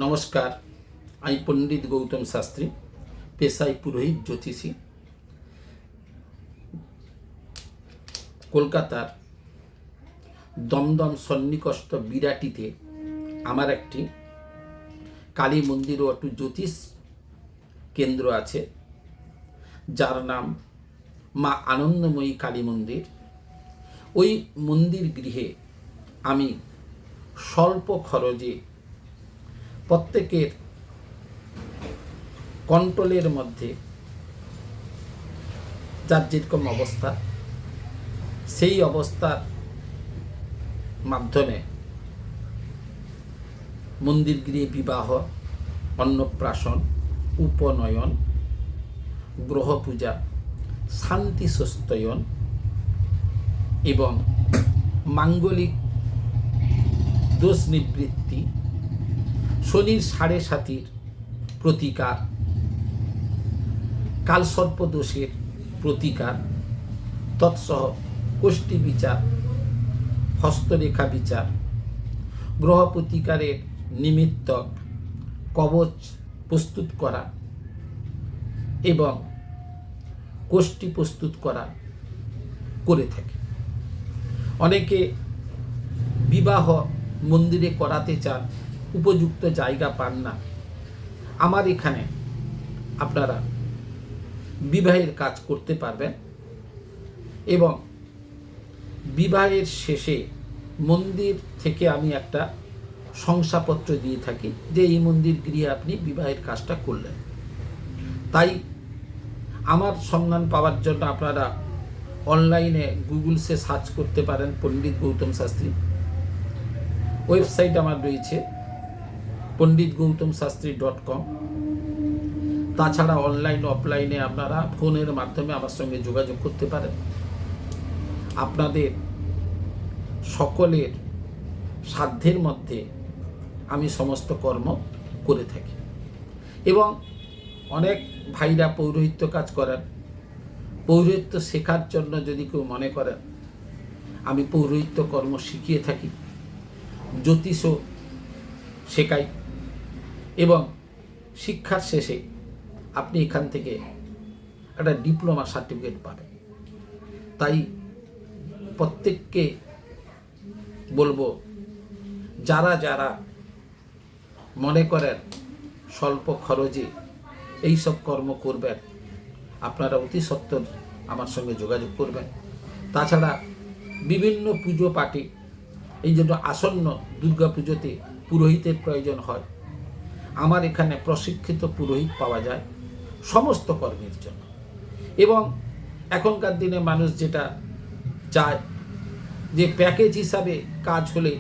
নমস্কার, আমি পণ্ডিত গৌতম শাস্ত্রী, পেশায় পুরোহিত জ্যোতিষী। কলকাতার দমদম সন্নিকষ্ট বিরাটিতে আমার একটি কালী মন্দির ও একটু জ্যোতিষ কেন্দ্র আছে, যার নাম মা আনন্দময়ী কালী মন্দির। ওই মন্দির গৃহে আমি স্বল্প খরচে প্রত্যেকের কন্ট্রোলের মধ্যে যার যেরকম অবস্থা, সেই অবস্থার মাধ্যমে মন্দির গৃহে বিবাহ, অন্নপ্রাশন, উপনয়ন, গ্রহ পূজা, শান্তি সস্তয়ন এবং মাঙ্গলিক দোষ নিবৃত্তি, শনির ৭.৫ প্রতিকার, কালসর্প দোষের প্রতিকার, তৎসহ কোষ্ঠী বিচার, হস্তরেখা বিচার, গ্রহ প্রতিকারের নিমিত্তক কবচ প্রস্তুত করা এবং কোষ্ঠী প্রস্তুত করা করে থাকে। অনেকে বিবাহ মন্দিরে করাতে চান, উপযুক্ত জায়গা পান না। আমার এখানে আপনারা বিবাহের কাজ করতে পারবেন এবং বিবাহের শেষে মন্দির থেকে আমি একটা শংসাপত্র দিয়ে থাকি যে এই মন্দির গৃহে আপনি বিবাহের কাজটা করলেন। তাই আমার সন্ধান পাওয়ার জন্য আপনারা অনলাইনে গুগলসে সার্চ করতে পারেন পণ্ডিত গৌতম শাস্ত্রী। ওয়েবসাইট আমার রয়েছে panditgautamshastri.com। তাছাড়া অনলাইন অফলাইনে আপনারা ফোনের মাধ্যমে আমার সঙ্গে যোগাযোগ করতে পারেন। আপনাদের সকলের সাধ্যের মধ্যে আমি সমস্ত কর্ম করে থাকি এবং অনেক ভাইরা পৌরোহিত্য কাজ করেন। পৌরোহিত্য শেখার জন্য যদি কেউ মনে করেন, আমি পৌরোহিত্য কর্ম শিখিয়ে থাকি, জ্যোতিষও শেখাই এবং শিক্ষার শেষে আপনি এখান থেকে একটা ডিপ্লোমা সার্টিফিকেট পাবেন। তাই প্রত্যেককে বলবো, যারা যারা মনে করেন স্বল্প খরচে এইসব কর্ম করবেন, আপনারা অতি সত্বর আমার সঙ্গে যোগাযোগ করবেন। তাছাড়া বিভিন্ন পুজো পাঠে, এই জন্য আসন্ন দুর্গা পুজোতে পুরোহিতের প্রয়োজন হয়, আমার এখানে প্রশিক্ষিত পুরোহিত পাওয়া যায় সমস্ত কর্মের জন্য। এবং এখনকার দিনে মানুষ যেটা চায় যে প্যাকেজ হিসাবে কাজ হলে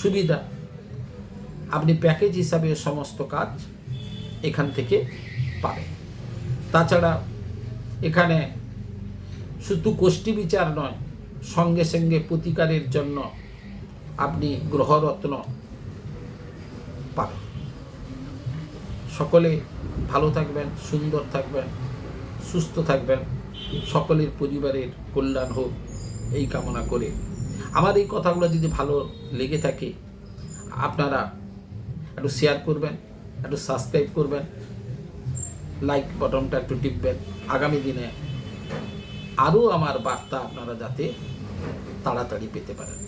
সুবিধা, আপনি প্যাকেজ হিসাবে সমস্ত কাজ এখান থেকে পাবেন। তাছাড়া এখানে শুধু কোষ্ঠী বিচার নয়, সঙ্গে সঙ্গে প্রতিকারের জন্য আপনি গ্রহরত্ন পাবেন। সকলে ভালো থাকবেন, সুন্দর থাকবেন, সুস্থ থাকবেন, সকলের পরিবারের কল্যাণ হোক এই কামনা করে আমার এই কথাগুলো যদি ভালো লেগে থাকে আপনারা একটু শেয়ার করবেন, একটু সাবস্ক্রাইব করবেন, লাইক বটনটা একটু টিপবেন। আগামী দিনে আরও আমার বার্তা আপনারা যাতে তাড়াতাড়ি পেতে পারেন।